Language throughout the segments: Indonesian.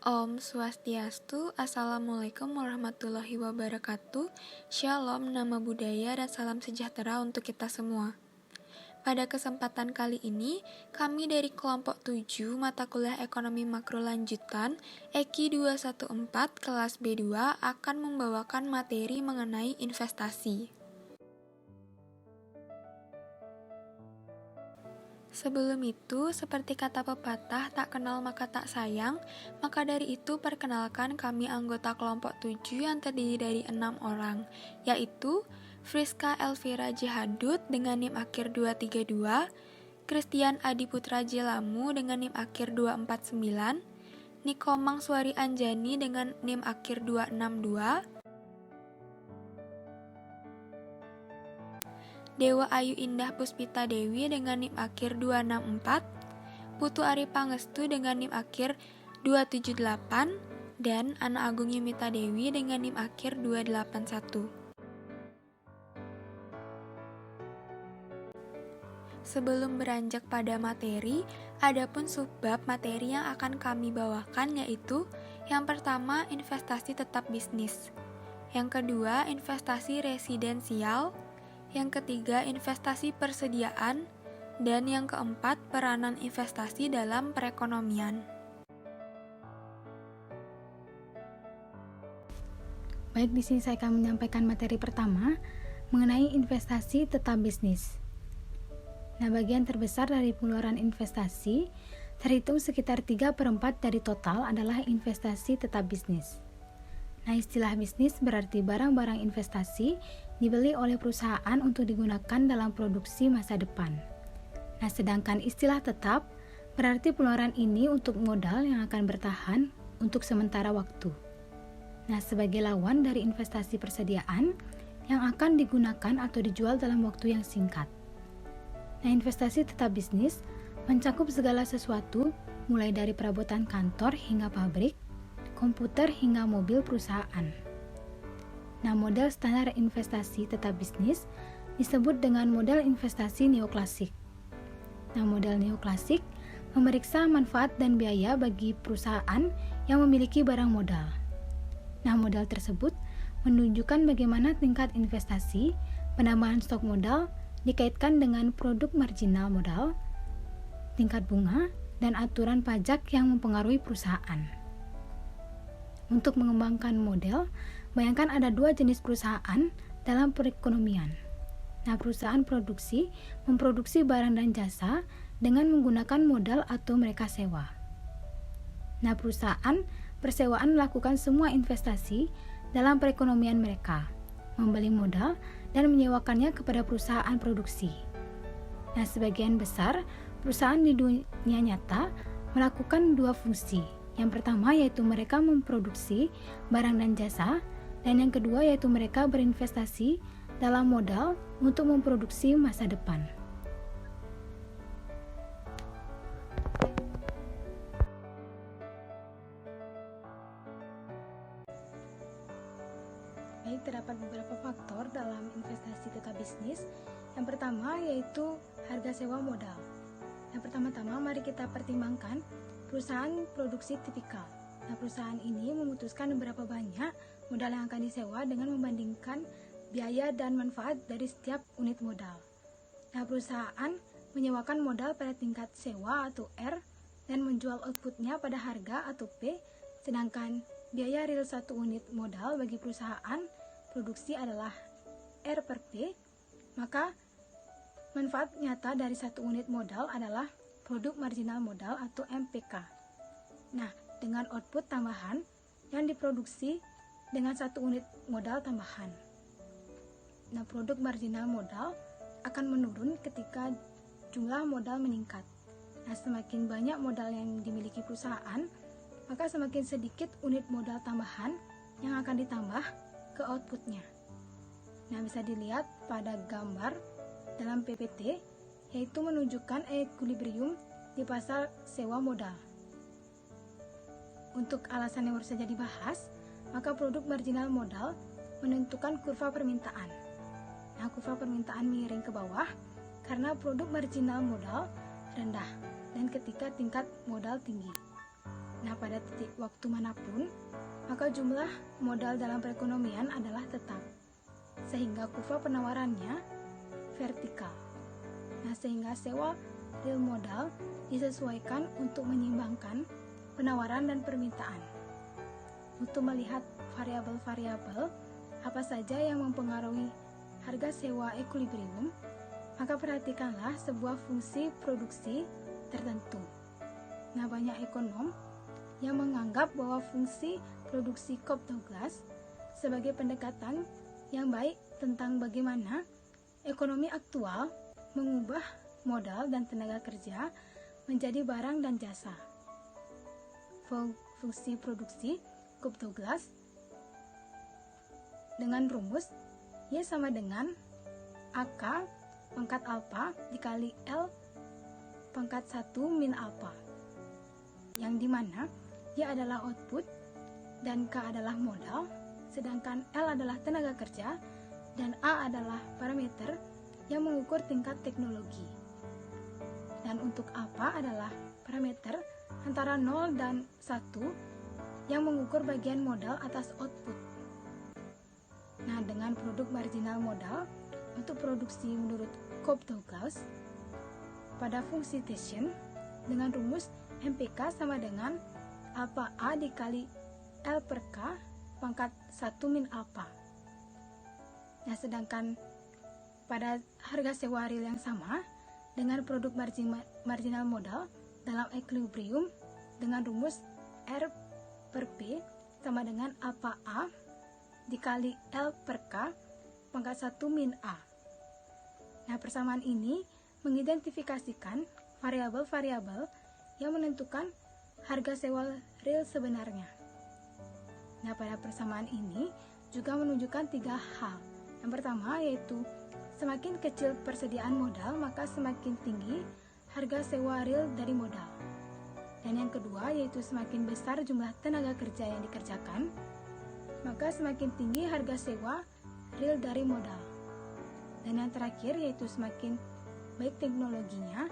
Om Swastiastu, Assalamualaikum warahmatullahi wabarakatuh. Shalom, nama budaya dan salam sejahtera untuk kita semua. Pada kesempatan kali ini, kami dari kelompok 7 mata kuliah Ekonomi Makro Lanjutan EKI 214 kelas B2 akan membawakan materi mengenai investasi. Sebelum itu, seperti kata pepatah, tak kenal maka tak sayang, maka dari itu perkenalkan kami anggota kelompok 7 yang terdiri dari 6 orang, yaitu Friska Elvira Jihadut dengan NIM akhir 232, Christian Adi Putra Jelamu dengan NIM akhir 249, Nikomang Suari Anjani dengan NIM akhir 262, Dewa Ayu Indah Puspita Dewi dengan NIM akhir 264, Putu Ari Pangestu dengan NIM akhir 278, dan Ana Agung Yumita Dewi dengan NIM akhir 281. Sebelum beranjak pada materi, ada pun subbab materi yang akan kami bawakan, yaitu yang pertama, investasi tetap bisnis, yang kedua, investasi residensial, yang ketiga, investasi persediaan, dan yang keempat, peranan investasi dalam perekonomian. Baik, di sini saya akan menyampaikan materi pertama mengenai investasi tetap bisnis. Nah, bagian terbesar dari pengeluaran investasi terhitung sekitar 3/4 dari total adalah investasi tetap bisnis. Nah, istilah bisnis berarti barang-barang investasi dibeli oleh perusahaan untuk digunakan dalam produksi masa depan. Nah, sedangkan istilah tetap berarti pengeluaran ini untuk modal yang akan bertahan untuk sementara waktu. Nah, sebagai lawan dari investasi persediaan yang akan digunakan atau dijual dalam waktu yang singkat. Nah, investasi tetap bisnis mencakup segala sesuatu mulai dari perabotan kantor hingga pabrik, komputer hingga mobil perusahaan. Nah, model standar investasi tetap bisnis disebut dengan model investasi neoklasik. Nah, model neoklasik memeriksa manfaat dan biaya bagi perusahaan yang memiliki barang modal. Nah, model tersebut menunjukkan bagaimana tingkat investasi, penambahan stok modal dikaitkan dengan produk marginal modal, tingkat bunga, dan aturan pajak yang mempengaruhi perusahaan. Untuk mengembangkan model, bayangkan ada dua jenis perusahaan dalam perekonomian. Nah, perusahaan produksi memproduksi barang dan jasa dengan menggunakan modal atau mereka sewa. Nah, perusahaan persewaan melakukan semua investasi dalam perekonomian mereka, membeli modal dan menyewakannya kepada perusahaan produksi. Nah, sebagian besar perusahaan di dunia nyata melakukan dua fungsi. Yang pertama yaitu mereka memproduksi barang dan jasa, dan yang kedua yaitu mereka berinvestasi dalam modal untuk memproduksi masa depan. Baik, terdapat beberapa faktor dalam investasi tetap bisnis. Yang pertama yaitu harga sewa modal. Yang pertama-tama mari kita pertimbangkan perusahaan produksi tipikal. Nah, perusahaan ini memutuskan berapa banyak modal yang akan disewa dengan membandingkan biaya dan manfaat dari setiap unit modal. Nah, perusahaan menyewakan modal pada tingkat sewa atau R dan menjual outputnya pada harga atau P, sedangkan biaya real satu unit modal bagi perusahaan produksi adalah R per P, maka manfaat nyata dari satu unit modal adalah produk marginal modal atau MPK. Nah, dengan output tambahan yang diproduksi dengan satu unit modal tambahan. Nah, produk marginal modal akan menurun ketika jumlah modal meningkat. Nah, semakin banyak modal yang dimiliki perusahaan, maka semakin sedikit unit modal tambahan yang akan ditambah ke outputnya. Nah, bisa dilihat pada gambar dalam PPT, yaitu menunjukkan equilibrium di pasar sewa modal. Untuk alasan yang baru saja dibahas, maka produk marginal modal menentukan kurva permintaan. Nah, kurva permintaan miring ke bawah karena produk marginal modal rendah dan ketika tingkat modal tinggi. Nah, pada titik waktu manapun, maka jumlah modal dalam perekonomian adalah tetap, sehingga kurva penawarannya vertikal. Nah, sehingga sewa real modal disesuaikan untuk menyeimbangkan penawaran dan permintaan. Untuk melihat variabel-variabel apa saja yang mempengaruhi harga sewa equilibrium, maka perhatikanlah sebuah fungsi produksi tertentu. Nah, banyak ekonom yang menganggap bahwa fungsi produksi Cobb-Douglas sebagai pendekatan yang baik tentang bagaimana ekonomi aktual mengubah modal dan tenaga kerja menjadi barang dan jasa. Fungsi produksi Cobb-Douglas dengan rumus Y sama dengan AK pangkat alpha dikali L pangkat 1 min alpha, yang dimana Y adalah output dan K adalah modal, sedangkan L adalah tenaga kerja dan A adalah parameter yang mengukur tingkat teknologi. Dan untuk apa adalah parameter antara 0 dan 1 yang mengukur bagian modal atas output. Nah, dengan produk marginal modal untuk produksi menurut Cobb-Douglas pada fungsi Thiessen dengan rumus MPK sama dengan alpha A dikali L per K pangkat 1 min alpha. Nah, sedangkan pada harga sewa real yang sama dengan produk marginal modal dalam equilibrium dengan rumus R per P sama dengan alpha A dikali L per K pangkat 1 min A. Nah, persamaan ini mengidentifikasikan variabel-variabel yang menentukan harga sewa real sebenarnya. Nah, pada persamaan ini juga menunjukkan 3 hal. Yang pertama yaitu semakin kecil persediaan modal, maka semakin tinggi harga sewa real dari modal. Dan yang kedua yaitu semakin besar jumlah tenaga kerja yang dikerjakan, maka semakin tinggi harga sewa real dari modal. Dan yang terakhir yaitu semakin baik teknologinya,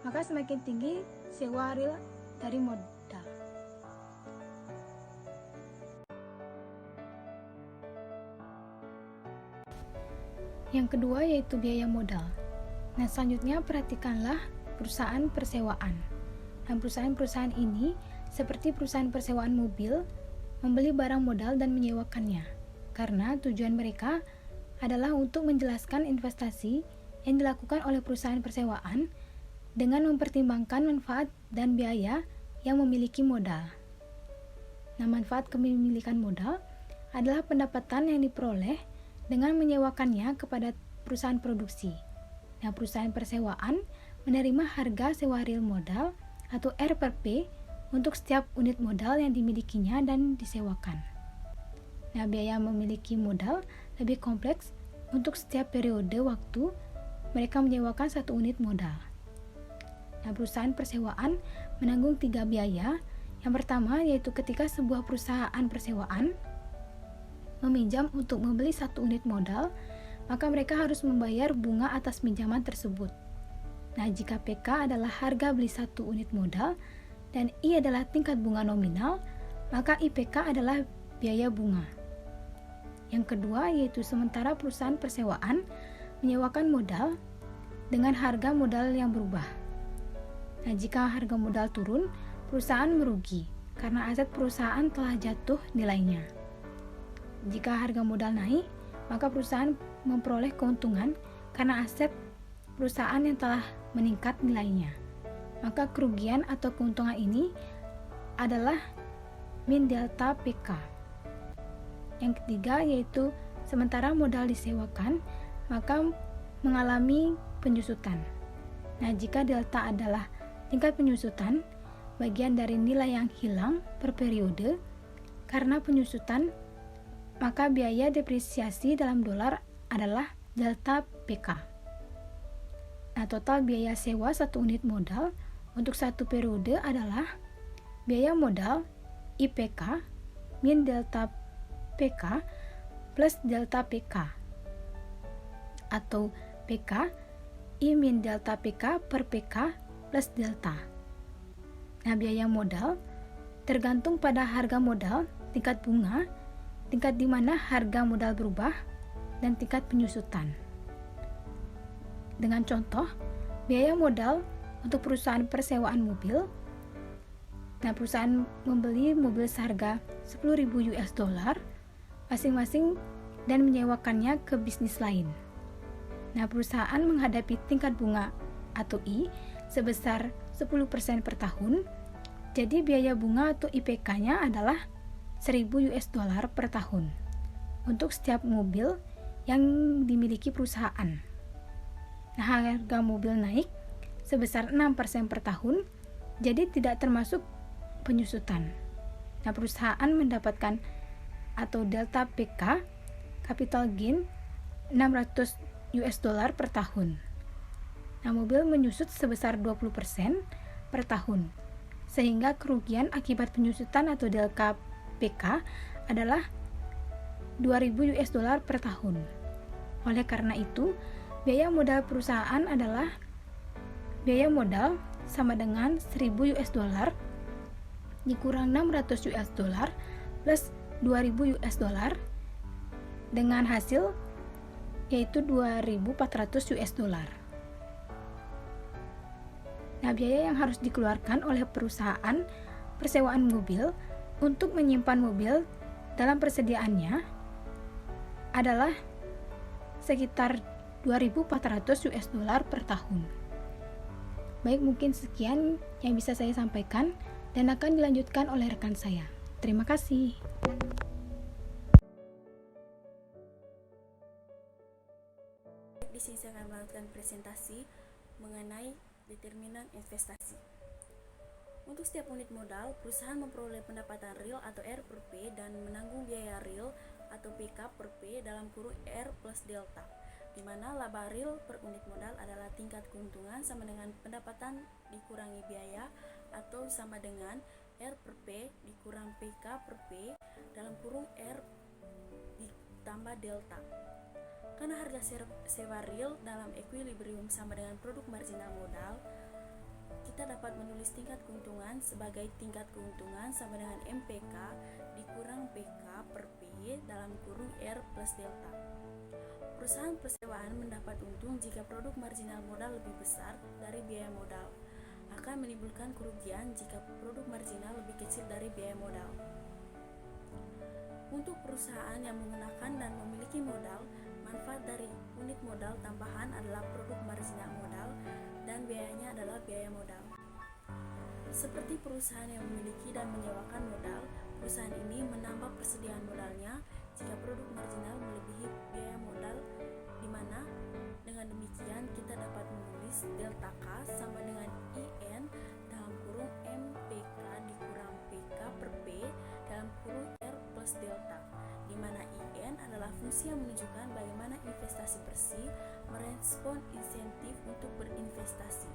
maka semakin tinggi sewa real dari modal. Yang kedua yaitu biaya modal. Nah, selanjutnya perhatikanlah perusahaan persewaan. Nah, perusahaan-perusahaan ini seperti perusahaan persewaan mobil membeli barang modal dan menyewakannya, karena tujuan mereka adalah untuk menjelaskan investasi yang dilakukan oleh perusahaan persewaan dengan mempertimbangkan manfaat dan biaya yang memiliki modal. Nah, manfaat kepemilikan modal adalah pendapatan yang diperoleh dengan menyewakannya kepada perusahaan produksi. Nah, perusahaan persewaan menerima harga sewa real modal atau R per P untuk setiap unit modal yang dimilikinya dan disewakan. Nah, biaya memiliki modal lebih kompleks untuk setiap periode waktu mereka menyewakan satu unit modal. Nah, perusahaan persewaan menanggung 3 biaya. Yang pertama yaitu ketika sebuah perusahaan persewaan meminjam untuk membeli satu unit modal, maka mereka harus membayar bunga atas pinjaman tersebut. Nah, jika PK adalah harga beli satu unit modal dan I adalah tingkat bunga nominal, maka IPK adalah biaya bunga. Yang kedua yaitu sementara perusahaan persewaan menyewakan modal dengan harga modal yang berubah. Nah, jika harga modal turun, perusahaan merugi karena aset perusahaan telah jatuh nilainya. Jika harga modal naik, maka perusahaan memperoleh keuntungan karena aset perusahaan yang telah meningkat nilainya. Maka kerugian atau keuntungan ini adalah min delta PK. Yang ketiga yaitu sementara modal disewakan, maka mengalami penyusutan. Nah, jika delta adalah tingkat penyusutan, bagian dari nilai yang hilang per periode karena penyusutan, maka biaya depresiasi dalam dolar adalah delta PK. Nah, total biaya sewa satu unit modal untuk satu periode adalah biaya modal IPK min delta PK plus delta PK atau PK I min delta PK per PK plus delta. Nah, biaya modal tergantung pada harga modal, tingkat bunga, tingkat di mana harga modal berubah, dan tingkat penyusutan. Dengan contoh, biaya modal untuk perusahaan persewaan mobil. Nah, perusahaan membeli mobil seharga 10.000 US dollar masing-masing dan menyewakannya ke bisnis lain. Nah, perusahaan menghadapi tingkat bunga atau I sebesar 10% per tahun. Jadi biaya bunga atau IPK-nya adalah 1.000 US dollar per tahun untuk setiap mobil yang dimiliki perusahaan. Nah, harga mobil naik sebesar 6% per tahun, jadi tidak termasuk penyusutan. Nah, perusahaan mendapatkan atau delta PK capital gain 600 US dollar per tahun. Nah, mobil menyusut sebesar 20% per tahun, sehingga kerugian akibat penyusutan atau delta PK adalah 2.000 US dollar per tahun. Oleh karena itu, biaya modal perusahaan adalah biaya modal sama dengan 1.000 US dollar dikurang 600 US dollar plus 2.000 US dollar dengan hasil yaitu 2.400 US dollar. Nah, biaya yang harus dikeluarkan oleh perusahaan persewaan mobil untuk menyimpan mobil dalam persediaannya adalah sekitar 2.400 US dollar per tahun. Baik, mungkin sekian yang bisa saya sampaikan dan akan dilanjutkan oleh rekan saya. Terima kasih. Di sini saya akan melakukan presentasi mengenai determinan investasi. Untuk setiap unit modal, perusahaan memperoleh pendapatan real atau R per P dan menanggung biaya real atau PK per P dalam kurung R plus delta, di mana laba real per unit modal adalah tingkat keuntungan sama dengan pendapatan dikurangi biaya atau sama dengan R per P dikurang PK per P dalam kurung R ditambah delta. Karena harga sewa real dalam equilibrium sama dengan produk marginal modal, kita dapat menulis tingkat keuntungan sebagai tingkat keuntungan sama dengan MPK dikurang PK per P dalam kurung R plus delta. Perusahaan persewaan mendapat untung jika produk marginal modal lebih besar dari biaya modal, akan menimbulkan kerugian jika produk marginal lebih kecil dari biaya modal. Untuk perusahaan yang menggunakan dan memiliki modal, manfaat dari unit modal tambahan adalah produk marginal modal dan biayanya adalah biaya modal. Seperti perusahaan yang memiliki dan menyewakan modal, perusahaan ini menambah persediaan modalnya jika produk marginal melebihi biaya modal, di mana dengan demikian kita dapat menulis delta K sama dengan IN dalam kurung MPK dikurang PK per P dalam kurung R plus delta, di mana IN adalah fungsi yang menunjukkan bagaimana investasi bersih merespon insentif untuk berinvestasi.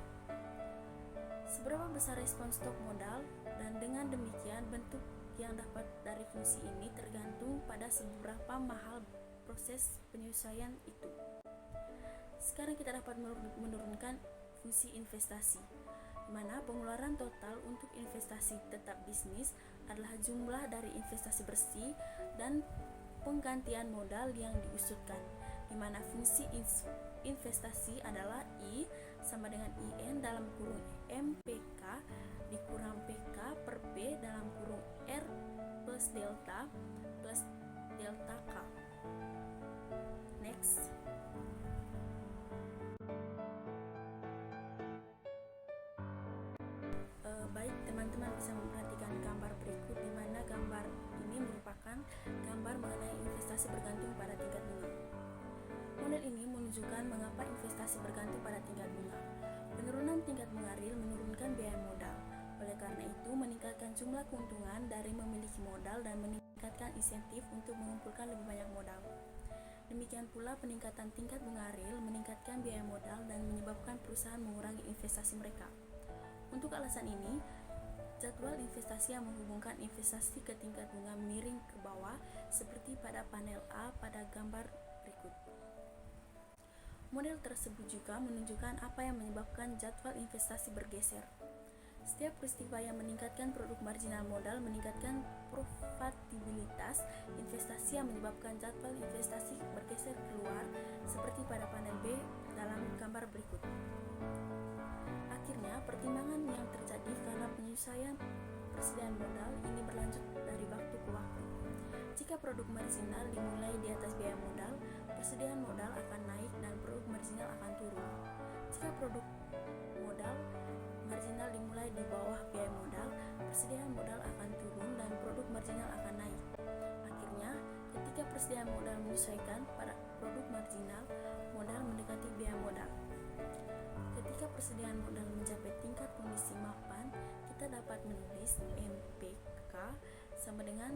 Seberapa besar respon stok modal, dan dengan demikian bentuk yang dapat dari fungsi ini tergantung pada seberapa mahal proses penyesuaian itu. Sekarang kita dapat menurunkan fungsi investasi, di mana pengeluaran total untuk investasi tetap bisnis adalah jumlah dari investasi bersih dan penggantian modal yang diusutkan, di mana fungsi investasi adalah I sama dengan IN dalam kurung MPK dikurang PK per P dalam kurung R plus delta K. Next. Baik, teman-teman bisa memperhatikan gambar berikut, di mana gambar ini merupakan gambar mengenai investasi bergantung pada tingkat bunga. Model ini menunjukkan mengapa investasi bergantung pada tingkat bunga. Penurunan tingkat bunga real menurunkan biaya modal. Oleh karena itu, meningkatkan jumlah keuntungan dari memiliki modal dan meningkatkan insentif untuk mengumpulkan lebih banyak modal. Demikian pula peningkatan tingkat bunga real meningkatkan biaya modal dan menyebabkan perusahaan mengurangi investasi mereka. Untuk alasan ini, jadwal investasi yang menghubungkan investasi ke tingkat bunga miring ke bawah seperti pada panel A pada gambar berikut. Model tersebut juga menunjukkan apa yang menyebabkan jadwal investasi bergeser. Setiap peristiwa yang meningkatkan produk marginal modal meningkatkan profitabilitas investasi yang menyebabkan jadwal investasi bergeser keluar seperti pada panel B dalam gambar berikut. Akhirnya, pertimbangan yang terjadi karena penyesuaian persediaan modal ini berlanjut dari waktu ke waktu. Jika produk marginal dimulai di atas biaya modal, persediaan modal akan naik dan produk marginal akan turun. Jika produk modal marginal dimulai di bawah biaya modal, persediaan modal akan turun dan produk marginal akan naik. Akhirnya, ketika persediaan modal menyesuaikan pada produk marginal, modal mendekati biaya modal. Ketika persediaan modal mencapai tingkat kondisi mapan, kita dapat menulis MPK sama dengan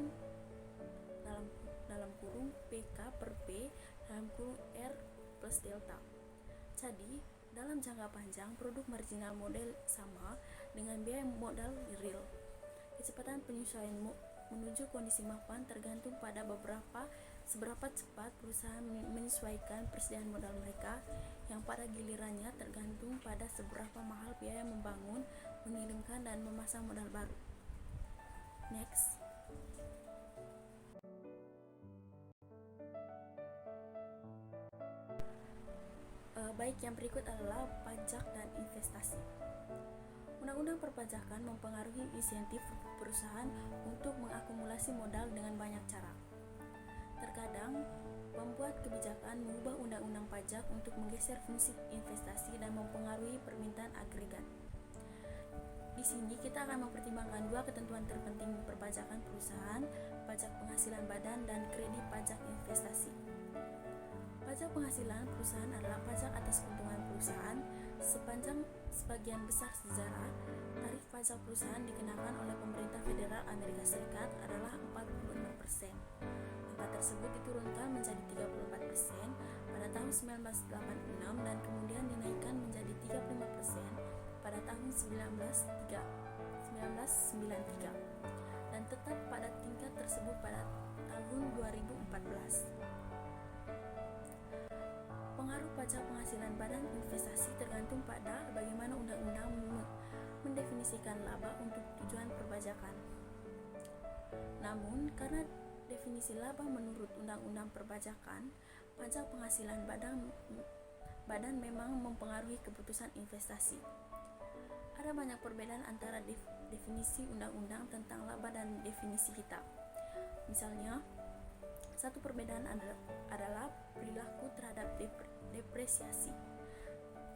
dalam kurung PK per P dalam kurung R plus delta. Jadi, dalam jangka panjang, produk marginal modal sama dengan biaya modal real. Kecepatan penyesuaian menuju kondisi mapan tergantung pada seberapa cepat perusahaan menyesuaikan persediaan modal mereka, yang pada gilirannya tergantung pada seberapa mahal biaya membangun, mengirimkan, dan memasang modal baru. Next. Baik, yang berikut adalah pajak dan investasi. Undang-undang perpajakan mempengaruhi insentif perusahaan untuk mengakumulasi modal dengan banyak cara. Terkadang, pembuat kebijakan mengubah undang-undang pajak untuk menggeser fungsi investasi dan mempengaruhi permintaan agregat. Di sini kita akan mempertimbangkan dua ketentuan terpenting perpajakan perusahaan, pajak penghasilan badan dan kredit pajak investasi. Pajak penghasilan perusahaan adalah pajak atas keuntungan perusahaan. Sebagian besar sejarah, tarif pajak perusahaan dikenakan oleh pemerintah federal Amerika Serikat adalah 46%. Angka tersebut diturunkan menjadi 34% pada tahun 1986 dan kemudian dinaikkan menjadi 35% pada tahun 1993 dan tetap pada tingkat tersebut pada tahun 2014. Pengaruh pajak penghasilan badan investasi tergantung pada bagaimana undang-undang mendefinisikan laba untuk tujuan perpajakan. Namun, karena definisi laba menurut undang-undang perpajakan, pajak penghasilan badan memang mempengaruhi keputusan investasi. Ada banyak perbedaan antara definisi undang-undang tentang laba dan definisi kita. Misalnya, satu perbedaan adalah perilaku terhadap depresiasi.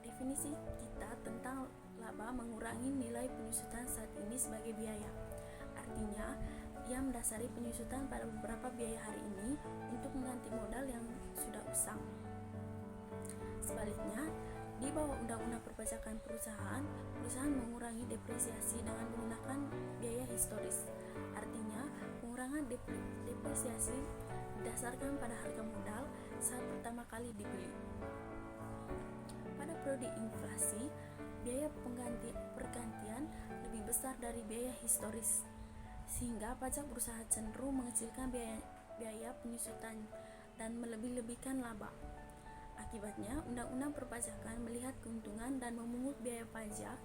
Definisi kita tentang laba mengurangi nilai penyusutan saat ini sebagai biaya. Artinya, ia mendasari penyusutan pada beberapa biaya hari ini untuk mengganti modal yang sudah usang. Sebaliknya, di bawah undang-undang perpajakan perusahaan mengurangi depresiasi dengan menggunakan biaya historis. Artinya, pengurangan depresiasi didasarkan pada harga modal saat pertama kali dibeli. Pada periode inflasi, biaya pergantian lebih besar dari biaya historis, sehingga pajak berusaha cenderung mengecilkan biaya penyusutan dan melebih-lebihkan laba. Akibatnya, undang-undang perpajakan melihat keuntungan dan memungut biaya pajak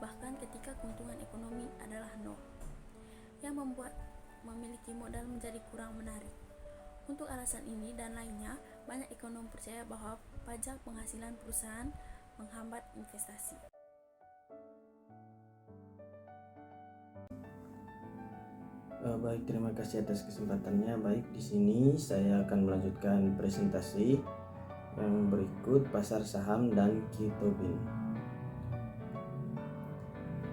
bahkan ketika keuntungan ekonomi adalah nol, yang membuat memiliki modal menjadi kurang menarik. Untuk alasan ini dan lainnya, banyak ekonom percaya bahwa pajak penghasilan perusahaan menghambat investasi. Baik, terima kasih atas kesempatannya. Baik, di sini saya akan melanjutkan presentasi yang berikut, pasar saham dan Q-Tobin.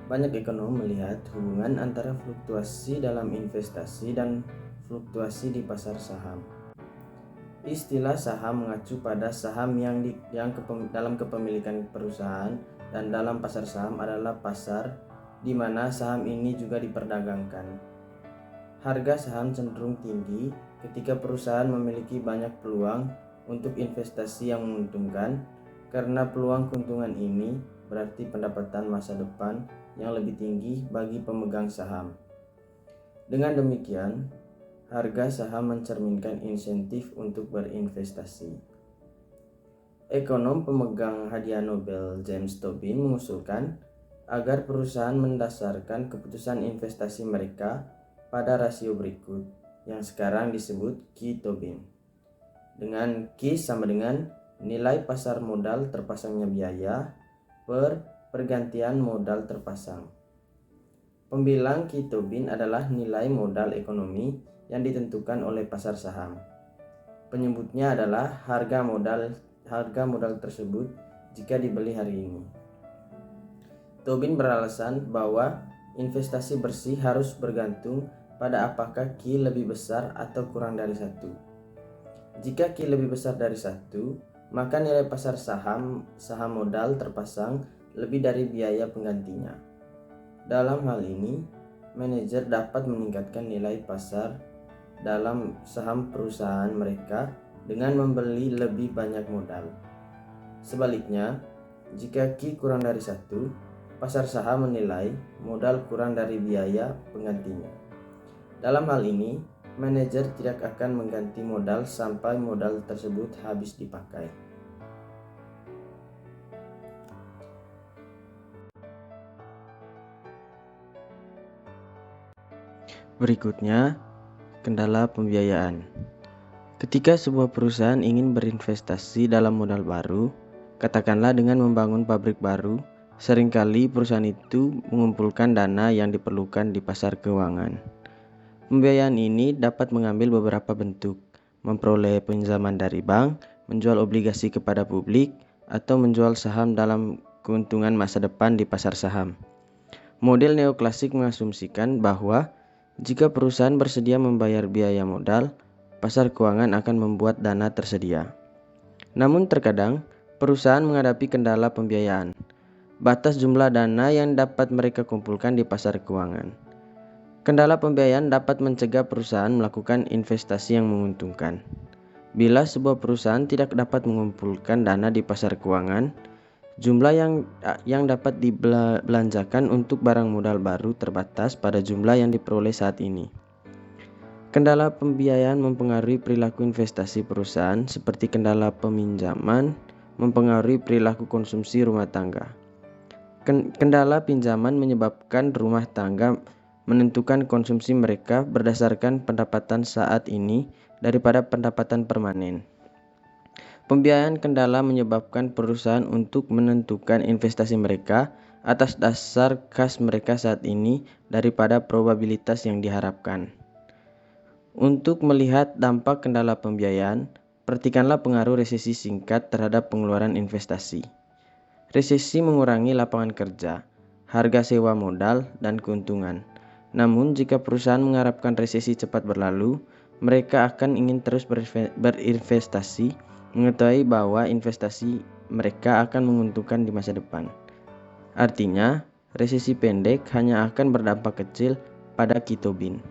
Banyak ekonom melihat hubungan antara fluktuasi dalam investasi dan fluktuasi di pasar saham. Istilah saham mengacu pada saham yang dalam kepemilikan perusahaan, dan dalam pasar saham adalah pasar di mana saham ini juga diperdagangkan. Harga saham cenderung tinggi ketika perusahaan memiliki banyak peluang untuk investasi yang menguntungkan, karena peluang keuntungan ini berarti pendapatan masa depan yang lebih tinggi bagi pemegang saham. Dengan demikian, harga saham mencerminkan insentif untuk berinvestasi. Ekonom pemegang hadiah Nobel James Tobin mengusulkan agar perusahaan mendasarkan keputusan investasi mereka pada rasio berikut yang sekarang disebut Ki-Tobin. Dengan Ki sama dengan nilai pasar modal terpasangnya biaya per pergantian modal terpasang. Pembilang Ki-Tobin adalah nilai modal ekonomi yang ditentukan oleh pasar saham. Penyebutnya adalah harga modal tersebut jika dibeli hari ini. Tobin beralasan bahwa investasi bersih harus bergantung pada apakah Ki lebih besar atau kurang dari 1. Jika Ki lebih besar dari 1, maka nilai pasar saham modal terpasang lebih dari biaya penggantinya. Dalam hal ini, manajer dapat meningkatkan nilai pasar dalam saham perusahaan mereka dengan membeli lebih banyak modal. Sebaliknya, jika Ki kurang dari 1, pasar saham menilai modal kurang dari biaya penggantinya. Dalam hal ini, manajer tidak akan mengganti modal sampai modal tersebut habis dipakai. Berikutnya, kendala pembiayaan. Ketika sebuah perusahaan ingin berinvestasi dalam modal baru, katakanlah dengan membangun pabrik baru, seringkali perusahaan itu mengumpulkan dana yang diperlukan di pasar keuangan. Pembiayaan ini dapat mengambil beberapa bentuk, memperoleh pinjaman dari bank, menjual obligasi kepada publik, atau menjual saham dalam keuntungan masa depan di pasar saham. Model neoklasik mengasumsikan bahwa jika perusahaan bersedia membayar biaya modal, pasar keuangan akan membuat dana tersedia. Namun terkadang, perusahaan menghadapi kendala pembiayaan, batas jumlah dana yang dapat mereka kumpulkan di pasar keuangan. Kendala pembiayaan dapat mencegah perusahaan melakukan investasi yang menguntungkan. Bila sebuah perusahaan tidak dapat mengumpulkan dana di pasar keuangan, jumlah yang dapat dibelanjakan untuk barang modal baru terbatas pada jumlah yang diperoleh saat ini. Kendala pembiayaan mempengaruhi perilaku investasi perusahaan seperti kendala peminjaman mempengaruhi perilaku konsumsi rumah tangga. Kendala pinjaman menyebabkan rumah tangga menentukan konsumsi mereka berdasarkan pendapatan saat ini daripada pendapatan permanen. Pembiayaan kendala menyebabkan perusahaan untuk menentukan investasi mereka atas dasar kas mereka saat ini daripada probabilitas yang diharapkan. Untuk melihat dampak kendala pembiayaan, perhatikanlah pengaruh resesi singkat terhadap pengeluaran investasi. Resesi mengurangi lapangan kerja, harga sewa modal, dan keuntungan. Namun, jika perusahaan mengharapkan resesi cepat berlalu, mereka akan ingin terus berinvestasi, mengetahui bahwa investasi mereka akan menguntungkan di masa depan. Artinya, resesi pendek hanya akan berdampak kecil pada Ki-Tobin.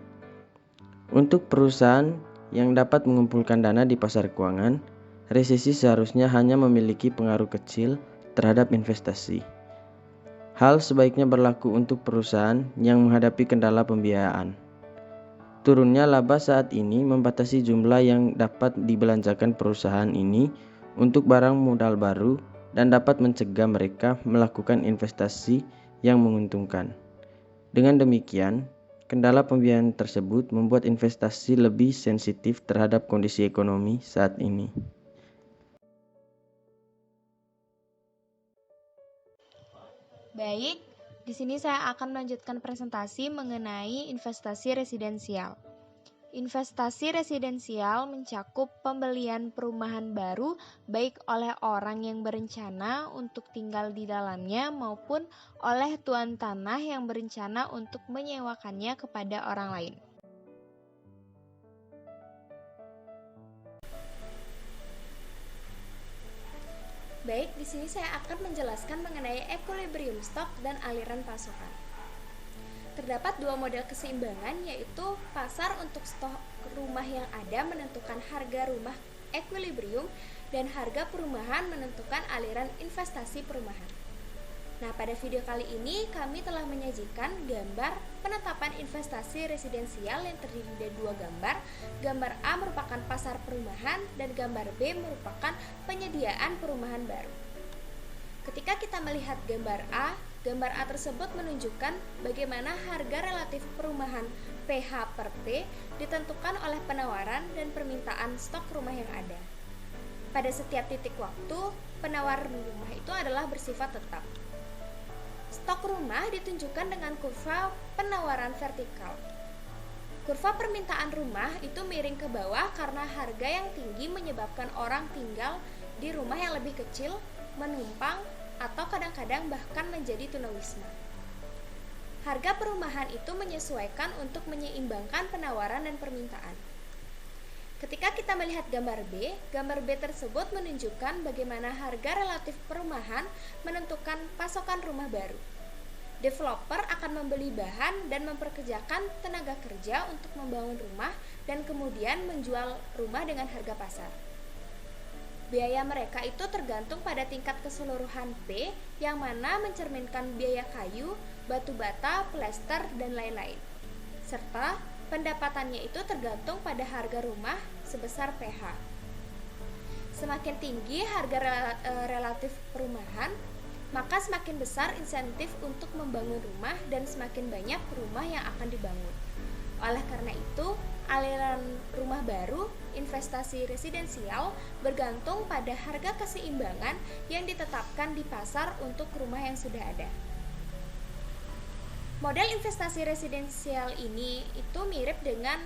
Untuk perusahaan yang dapat mengumpulkan dana di pasar keuangan, resesi seharusnya hanya memiliki pengaruh kecil terhadap investasi. Hal sebaiknya berlaku untuk perusahaan yang menghadapi kendala pembiayaan. Turunnya laba saat ini membatasi jumlah yang dapat dibelanjakan perusahaan ini untuk barang modal baru dan dapat mencegah mereka melakukan investasi yang menguntungkan. Dengan demikian, kendala pembiayaan tersebut membuat investasi lebih sensitif terhadap kondisi ekonomi saat ini. Baik, di sini saya akan melanjutkan presentasi mengenai investasi residensial. Investasi residensial mencakup pembelian perumahan baru baik oleh orang yang berencana untuk tinggal di dalamnya maupun oleh tuan tanah yang berencana untuk menyewakannya kepada orang lain. Baik, di sini saya akan menjelaskan mengenai equilibrium stock dan aliran pasokan. Terdapat dua model keseimbangan, yaitu pasar untuk stok rumah yang ada menentukan harga rumah equilibrium dan harga perumahan menentukan aliran investasi perumahan. Nah, pada video kali ini kami telah menyajikan gambar penetapan investasi residensial yang terdiri dari dua gambar. Gambar A merupakan pasar perumahan dan gambar B merupakan penyediaan perumahan baru. Ketika kita melihat gambar A, gambar A tersebut menunjukkan bagaimana harga relatif perumahan PH per T ditentukan oleh penawaran dan permintaan stok rumah yang ada. Pada setiap titik waktu, penawar rumah itu adalah bersifat tetap. Stok rumah ditunjukkan dengan kurva penawaran vertikal. Kurva permintaan rumah itu miring ke bawah karena harga yang tinggi menyebabkan orang tinggal di rumah yang lebih kecil, menumpang, atau kadang-kadang bahkan menjadi tunawisma. Harga perumahan itu menyesuaikan untuk menyeimbangkan penawaran dan permintaan. Ketika kita melihat gambar B tersebut menunjukkan bagaimana harga relatif perumahan menentukan pasokan rumah baru. Developer akan membeli bahan dan memperkerjakan tenaga kerja untuk membangun rumah dan kemudian menjual rumah dengan harga pasar. Biaya mereka itu tergantung pada tingkat keseluruhan P, yang mana mencerminkan biaya kayu, batu bata, plester, dan lain-lain. Serta pendapatannya itu tergantung pada harga rumah sebesar PH. Semakin tinggi harga relatif perumahan, maka semakin besar insentif untuk membangun rumah dan semakin banyak rumah yang akan dibangun. Oleh karena itu, aliran rumah baru, investasi residensial bergantung pada harga keseimbangan yang ditetapkan di pasar untuk rumah yang sudah ada. Model investasi residensial ini itu mirip dengan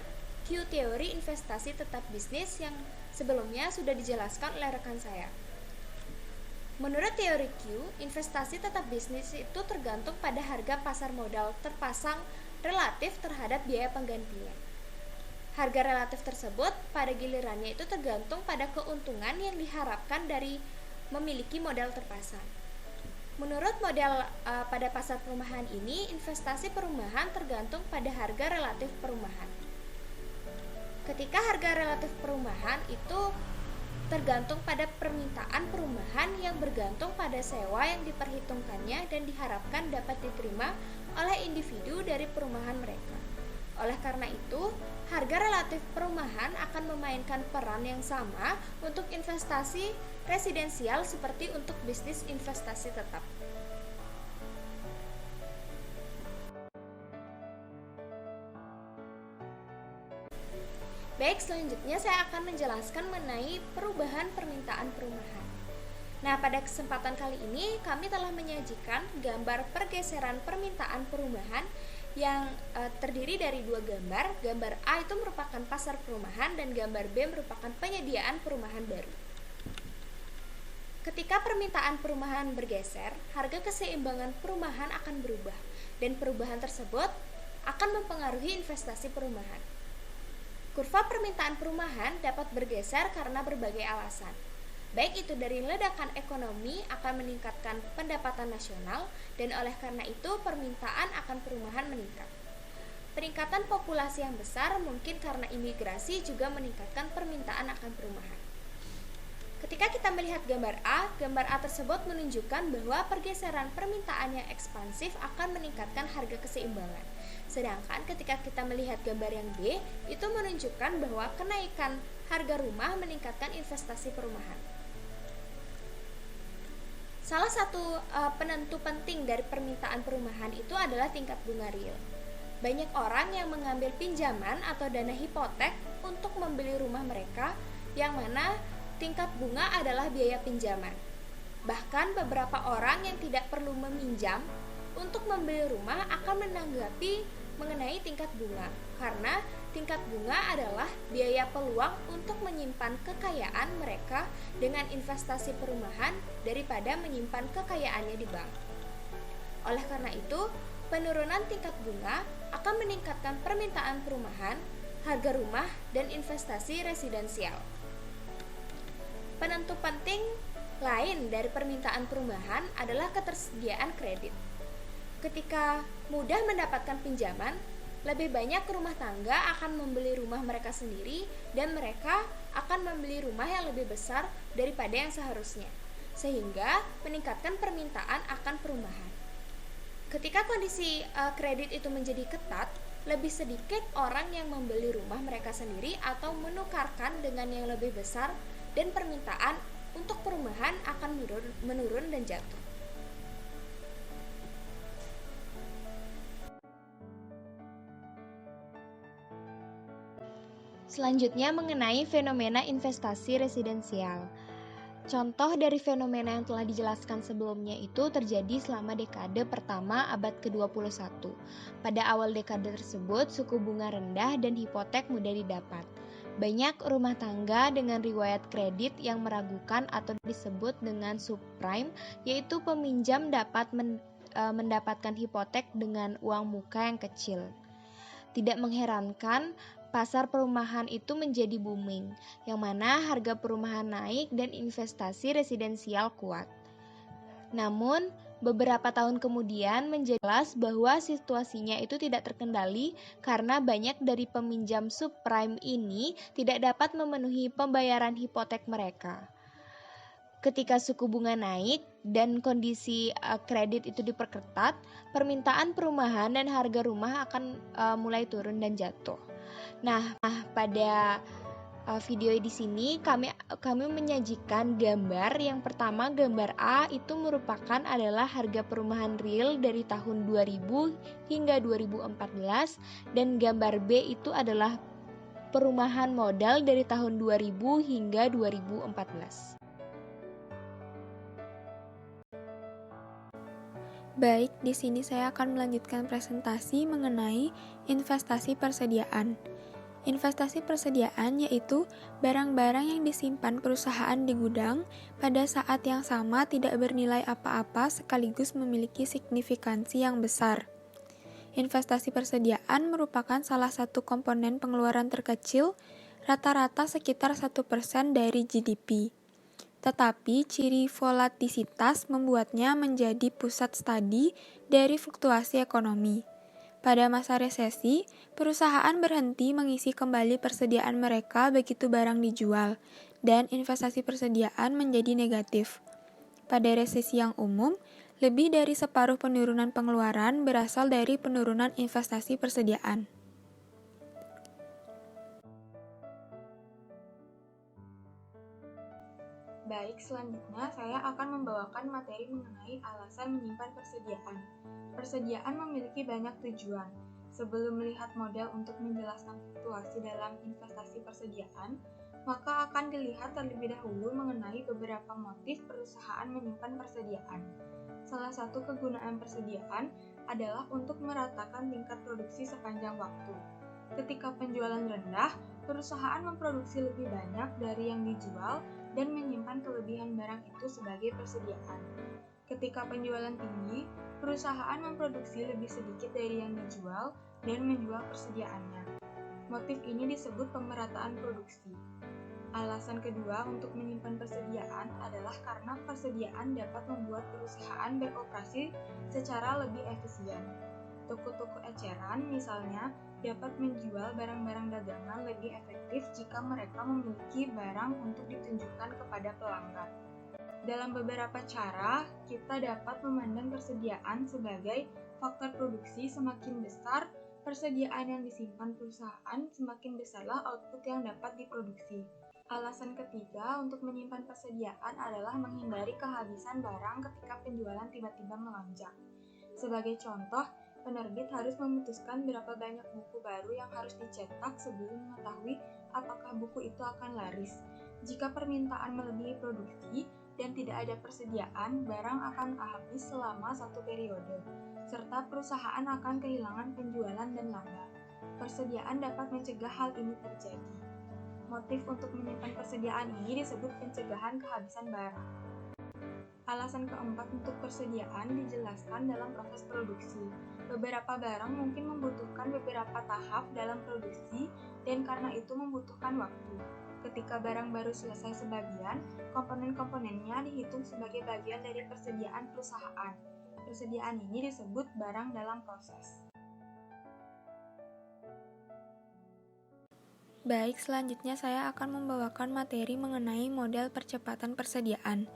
Q teori investasi tetap bisnis yang sebelumnya sudah dijelaskan oleh rekan saya. Menurut teori Q, investasi tetap bisnis itu tergantung pada harga pasar modal terpasang relatif terhadap biaya penggantinya. Harga relatif tersebut pada gilirannya itu tergantung pada keuntungan yang diharapkan dari memiliki modal terpasang. Menurut model pada pasar perumahan ini, investasi perumahan tergantung pada harga relatif perumahan. Ketika harga relatif perumahan itu tergantung pada permintaan perumahan yang bergantung pada sewa yang diperhitungkannya dan diharapkan dapat diterima oleh individu dari perumahan mereka. Oleh karena itu, harga relatif perumahan akan memainkan peran yang sama untuk investasi residensial seperti untuk bisnis investasi tetap. Baik, selanjutnya saya akan menjelaskan mengenai perubahan permintaan perumahan. Nah, pada kesempatan kali ini kami telah menyajikan gambar pergeseran permintaan perumahan yang terdiri dari dua gambar. Gambar A itu merupakan pasar perumahan dan gambar B merupakan penyediaan perumahan baru. Ketika permintaan perumahan bergeser, harga keseimbangan perumahan akan berubah dan perubahan tersebut akan mempengaruhi investasi perumahan. Kurva permintaan perumahan dapat bergeser karena berbagai alasan. Baik itu dari ledakan ekonomi akan meningkatkan pendapatan nasional dan oleh karena itu permintaan akan perumahan meningkat. Peningkatan populasi yang besar mungkin karena imigrasi juga meningkatkan permintaan akan perumahan. Ketika kita melihat gambar A tersebut menunjukkan bahwa pergeseran permintaan yang ekspansif akan meningkatkan harga keseimbangan. Sedangkan ketika kita melihat gambar yang B, itu menunjukkan bahwa kenaikan harga rumah meningkatkan investasi perumahan. Salah satu penentu penting dari permintaan perumahan itu adalah tingkat bunga real. Banyak orang yang mengambil pinjaman atau dana hipotek untuk membeli rumah mereka, yang mana tingkat bunga adalah biaya pinjaman. Bahkan beberapa orang yang tidak perlu meminjam untuk membeli rumah akan menanggapi mengenai tingkat bunga, karena tingkat bunga adalah biaya peluang untuk menyimpan kekayaan mereka dengan investasi perumahan daripada menyimpan kekayaannya di bank. Oleh karena itu, penurunan tingkat bunga akan meningkatkan permintaan perumahan, harga rumah, dan investasi residensial. Penentu penting lain dari permintaan perumahan adalah ketersediaan kredit. Ketika mudah mendapatkan pinjaman, lebih banyak rumah tangga akan membeli rumah mereka sendiri dan mereka akan membeli rumah yang lebih besar daripada yang seharusnya, sehingga meningkatkan permintaan akan perumahan. Ketika kondisi kredit itu menjadi ketat, lebih sedikit orang yang membeli rumah mereka sendiri atau menukarkan dengan yang lebih besar dan permintaan untuk perumahan akan menurun dan jatuh. Selanjutnya mengenai fenomena investasi residensial. Contoh dari fenomena yang telah dijelaskan sebelumnya itu terjadi selama dekade pertama abad ke-21. Pada awal dekade tersebut, suku bunga rendah dan hipotek mudah didapat. Banyak rumah tangga dengan riwayat kredit yang meragukan atau disebut dengan subprime, yaitu peminjam dapat mendapatkan hipotek dengan uang muka yang kecil. Tidak mengherankan, pasar perumahan itu menjadi booming, yang mana harga perumahan naik dan investasi residensial kuat. Namun, beberapa tahun kemudian menjadi jelas bahwa situasinya itu tidak terkendali karena banyak dari peminjam subprime ini tidak dapat memenuhi pembayaran hipotek mereka. Ketika suku bunga naik dan kondisi kredit itu diperketat, permintaan perumahan dan harga rumah akan mulai turun dan jatuh. Nah, pada video di sini kami menyajikan gambar. Yang pertama, gambar A itu merupakan adalah harga perumahan real dari tahun 2000 hingga 2014, dan gambar B itu adalah perumahan modal dari tahun 2000 hingga 2014. Baik, di sini saya akan melanjutkan presentasi mengenai investasi persediaan. Investasi persediaan yaitu barang-barang yang disimpan perusahaan di gudang pada saat yang sama tidak bernilai apa-apa sekaligus memiliki signifikansi yang besar. Investasi persediaan merupakan salah satu komponen pengeluaran terkecil, rata-rata sekitar 1% dari GDP. Tetapi ciri volatilitas membuatnya menjadi pusat studi dari fluktuasi ekonomi. Pada masa resesi, perusahaan berhenti mengisi kembali persediaan mereka begitu barang dijual, dan investasi persediaan menjadi negatif. Pada resesi yang umum, lebih dari separuh penurunan pengeluaran berasal dari penurunan investasi persediaan. Baik, selanjutnya saya akan membawakan materi mengenai alasan menyimpan persediaan. Persediaan memiliki banyak tujuan. Sebelum melihat model untuk menjelaskan fluktuasi dalam investasi persediaan, maka akan dilihat terlebih dahulu mengenai beberapa motif perusahaan menyimpan persediaan. Salah satu kegunaan persediaan adalah untuk meratakan tingkat produksi sepanjang waktu. Ketika penjualan rendah, perusahaan memproduksi lebih banyak dari yang dijual dan menyimpan kelebihan barang itu sebagai persediaan. Ketika penjualan tinggi, perusahaan memproduksi lebih sedikit dari yang dijual dan menjual persediaannya. Motif ini disebut pemerataan produksi. Alasan kedua untuk menyimpan persediaan adalah karena persediaan dapat membuat perusahaan beroperasi secara lebih efisien. Toko-toko eceran, misalnya, dapat menjual barang-barang dagangan lebih efektif jika mereka memiliki barang untuk ditunjukkan kepada pelanggan. Dalam beberapa cara, kita dapat memandang persediaan sebagai faktor produksi. Semakin besar persediaan yang disimpan perusahaan, semakin besarlah output yang dapat diproduksi. Alasan ketiga untuk menyimpan persediaan adalah menghindari kehabisan barang ketika penjualan tiba-tiba melonjak. Sebagai contoh, penerbit harus memutuskan berapa banyak buku baru yang harus dicetak sebelum mengetahui apakah buku itu akan laris. Jika permintaan melebihi produksi dan tidak ada persediaan, barang akan habis selama satu periode, serta perusahaan akan kehilangan penjualan dan laba. Persediaan dapat mencegah hal ini terjadi. Motif untuk menyimpan persediaan ini disebut pencegahan kehabisan barang. Alasan keempat untuk persediaan dijelaskan dalam proses produksi. Beberapa barang mungkin membutuhkan beberapa tahap dalam produksi dan karena itu membutuhkan waktu. Ketika barang baru selesai sebagian, komponen-komponennya dihitung sebagai bagian dari persediaan perusahaan. Persediaan ini disebut barang dalam proses. Baik, selanjutnya saya akan membawakan materi mengenai model percepatan persediaan.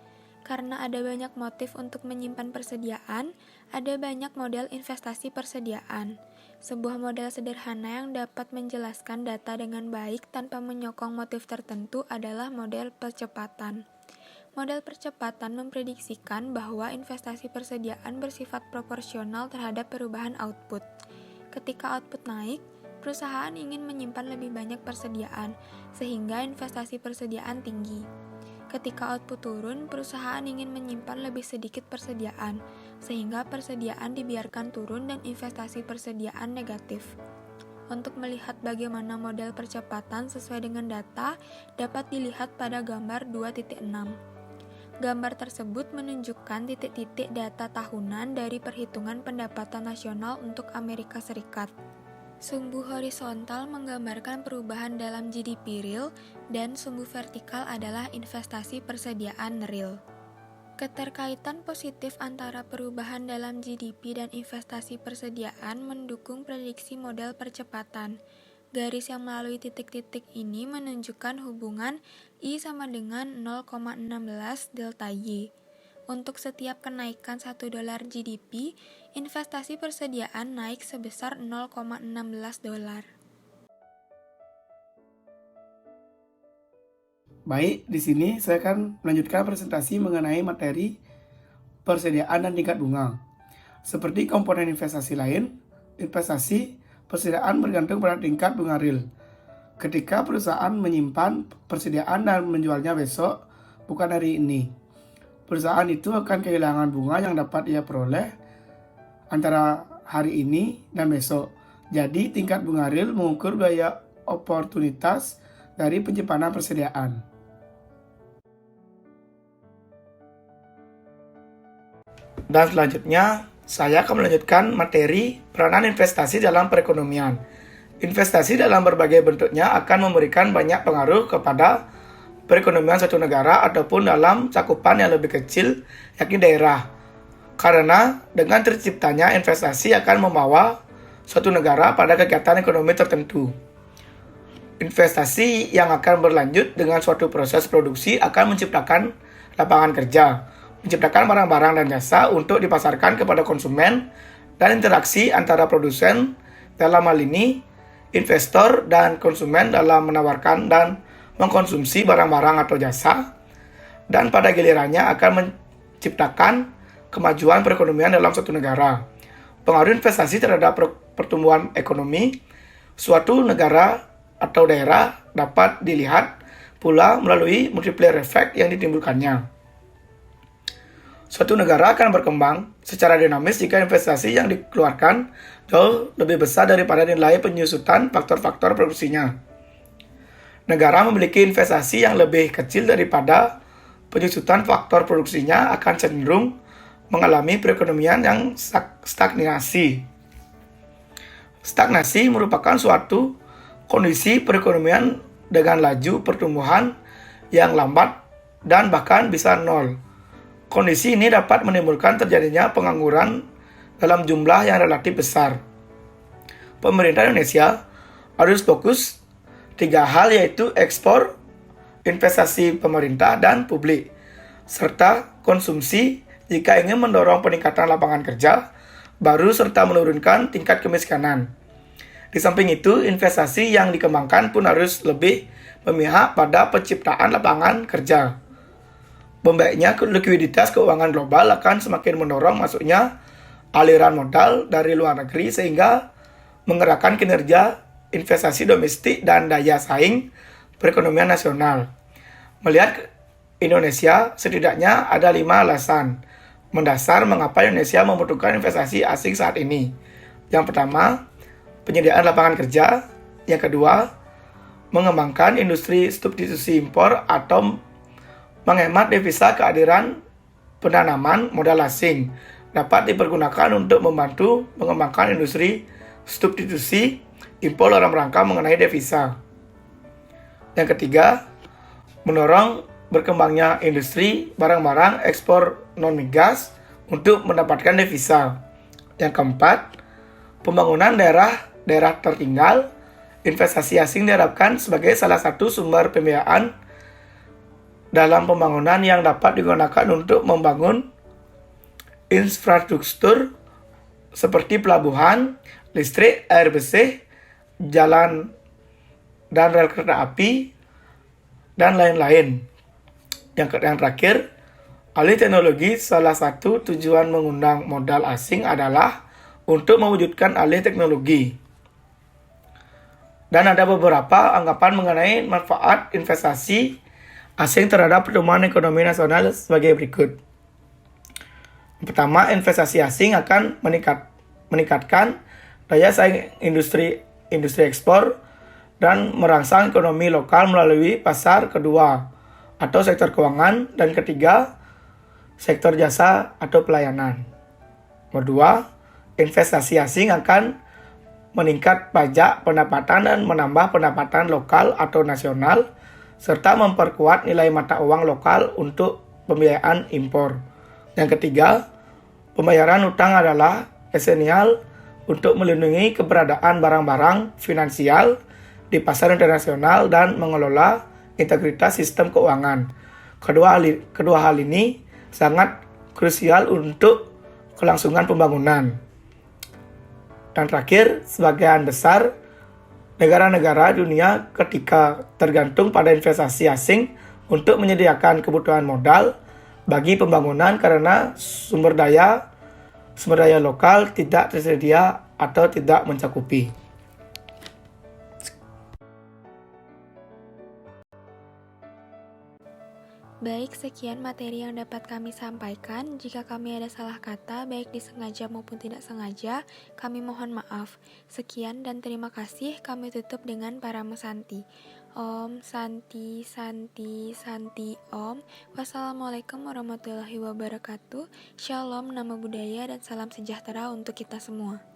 Karena ada banyak motif untuk menyimpan persediaan, ada banyak model investasi persediaan. Sebuah model sederhana yang dapat menjelaskan data dengan baik tanpa menyokong motif tertentu adalah model percepatan. Model percepatan memprediksikan bahwa investasi persediaan bersifat proporsional terhadap perubahan output. Ketika output naik, perusahaan ingin menyimpan lebih banyak persediaan, sehingga investasi persediaan tinggi. Ketika output turun, perusahaan ingin menyimpan lebih sedikit persediaan, sehingga persediaan dibiarkan turun dan investasi persediaan negatif. Untuk melihat bagaimana model percepatan sesuai dengan data, dapat dilihat pada gambar 2.6. Gambar tersebut menunjukkan titik-titik data tahunan dari perhitungan pendapatan nasional untuk Amerika Serikat. Sumbu horizontal menggambarkan perubahan dalam GDP real dan sumbu vertikal adalah investasi persediaan real. Keterkaitan positif antara perubahan dalam GDP dan investasi persediaan mendukung prediksi model percepatan. Garis yang melalui titik-titik ini menunjukkan hubungan I sama dengan 0,16 delta Y. Untuk setiap kenaikan $1 GDP, investasi persediaan naik sebesar $0,16. Baik, di sini saya akan melanjutkan presentasi mengenai materi persediaan dan tingkat bunga. Seperti komponen investasi lain, investasi persediaan bergantung pada tingkat bunga real. Ketika perusahaan menyimpan persediaan dan menjualnya besok, bukan hari ini, perusahaan itu akan kehilangan bunga yang dapat ia peroleh antara hari ini dan besok. Jadi, tingkat bunga real mengukur biaya oportunitas dari penyimpanan persediaan. Dan selanjutnya, saya akan melanjutkan materi peranan investasi dalam perekonomian. Investasi dalam berbagai bentuknya akan memberikan banyak pengaruh kepada perekonomian suatu negara ataupun dalam cakupan yang lebih kecil, yakni daerah. Karena dengan terciptanya investasi akan membawa suatu negara pada kegiatan ekonomi tertentu. Investasi yang akan berlanjut dengan suatu proses produksi akan menciptakan lapangan kerja, menciptakan barang-barang dan jasa untuk dipasarkan kepada konsumen, dan interaksi antara produsen, dalam hal ini investor, dan konsumen dalam menawarkan dan mengkonsumsi barang-barang atau jasa, dan pada gilirannya akan menciptakan kemajuan perekonomian dalam suatu negara. Pengaruh investasi terhadap pertumbuhan ekonomi suatu negara atau daerah dapat dilihat pula melalui multiplier effect yang ditimbulkannya. Suatu negara akan berkembang secara dinamis jika investasi yang dikeluarkan jauh lebih besar daripada nilai penyusutan faktor-faktor produksinya. Negara memiliki investasi yang lebih kecil daripada penyusutan faktor produksinya akan cenderung mengalami perekonomian yang stagnasi. Stagnasi merupakan suatu kondisi perekonomian dengan laju pertumbuhan yang lambat dan bahkan bisa nol. Kondisi ini dapat menimbulkan terjadinya pengangguran dalam jumlah yang relatif besar. Pemerintah Indonesia harus fokus 3 hal, yaitu ekspor, investasi pemerintah dan publik, serta konsumsi jika ingin mendorong peningkatan lapangan kerja baru serta menurunkan tingkat kemiskinan. Di samping itu, investasi yang dikembangkan pun harus lebih memihak pada penciptaan lapangan kerja. Membaiknya likuiditas keuangan global akan semakin mendorong masuknya aliran modal dari luar negeri sehingga menggerakkan kinerja investasi domestik dan daya saing perekonomian nasional. Melihat Indonesia, setidaknya ada 5 alasan mendasar mengapa Indonesia membutuhkan investasi asing saat ini. Yang pertama, penyediaan lapangan kerja. Yang kedua, mengembangkan industri substitusi impor atau menghemat devisa. Kehadiran penanaman modal asing dapat dipergunakan untuk membantu mengembangkan industri substitusi impor dalam rangka mengenai devisa. Yang ketiga, mendorong berkembangnya industri barang-barang ekspor non-migas untuk mendapatkan devisa. Yang keempat, pembangunan daerah tertinggal. Investasi asing diharapkan sebagai salah satu sumber pembiayaan dalam pembangunan yang dapat digunakan untuk membangun infrastruktur seperti pelabuhan, listrik, air bersih, jalan dan rel kereta api, dan lain-lain. Yang terakhir, alih teknologi. Salah satu tujuan mengundang modal asing adalah untuk mewujudkan alih teknologi. Dan ada beberapa anggapan mengenai manfaat investasi asing terhadap pertumbuhan ekonomi nasional sebagai berikut. Pertama, investasi asing akan meningkatkan daya saing industri ekspor dan merangsang ekonomi lokal melalui pasar. Kedua, atau sektor keuangan. Dan ketiga, sektor jasa atau pelayanan. Kedua, investasi asing akan meningkat pajak pendapatan dan menambah pendapatan lokal atau nasional, serta memperkuat nilai mata uang lokal untuk pembiayaan impor. Yang ketiga, pembayaran utang adalah esensial untuk melindungi keberadaan barang-barang finansial di pasar internasional dan mengelola integritas sistem keuangan. Kedua hal ini sangat krusial untuk kelangsungan pembangunan. Dan terakhir, sebagian besar negara-negara dunia ketika tergantung pada investasi asing untuk menyediakan kebutuhan modal bagi pembangunan karena sumber daya lokal tidak tersedia atau tidak mencakupi. Baik, sekian materi yang dapat kami sampaikan. Jika kami ada salah kata, baik disengaja maupun tidak sengaja, kami mohon maaf. Sekian dan terima kasih. Kami tutup dengan Paramo Santi. Om Santi Santi Santi Om. Wassalamualaikum warahmatullahi wabarakatuh. Shalom, nama budaya dan salam sejahtera untuk kita semua.